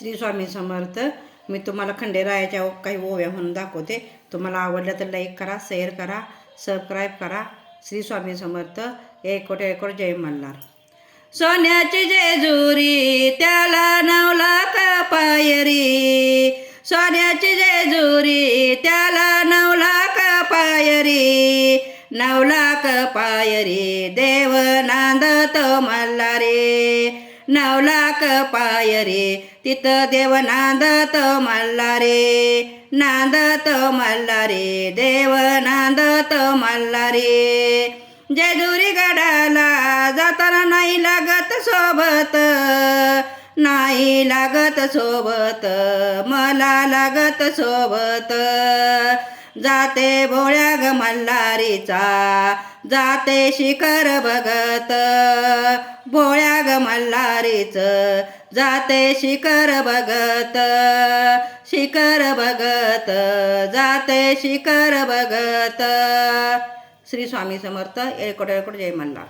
श्री स्वामी समर्थ. मी तुम्हाला खंडेरायाच्या काही ओव्या म्हणून दाखवते. तुम्हाला आवडलं तर लाईक करा, शेअर करा, सबस्क्राईब करा. श्री स्वामी समर्थ. एक जय मल्हार. सोन्याची जेजुरी त्याला 9 लाख पायरी, सोन्याची जेजुरी त्याला 9 लाख पायरी, 9 लाख पायरी देव नांदत मल्हारी, 9 लाख पायरी तिथं देव नांदत मल्हारी, नांदत मल्हारी देव नांदत मल्हारी. जेजुरी गडाला जाताना नाही लागत सोबत, नाही लागत सोबत, मला लागत सोबत. जाते भोळ्या ग मल्हारीचा, जाते शिखर बघत, भोळ्या ग मल्हारीच जाते शिखर बघत, शिखर बघत, जाते शिखर बघत. श्री स्वामी समर्थ. जय मल्हार.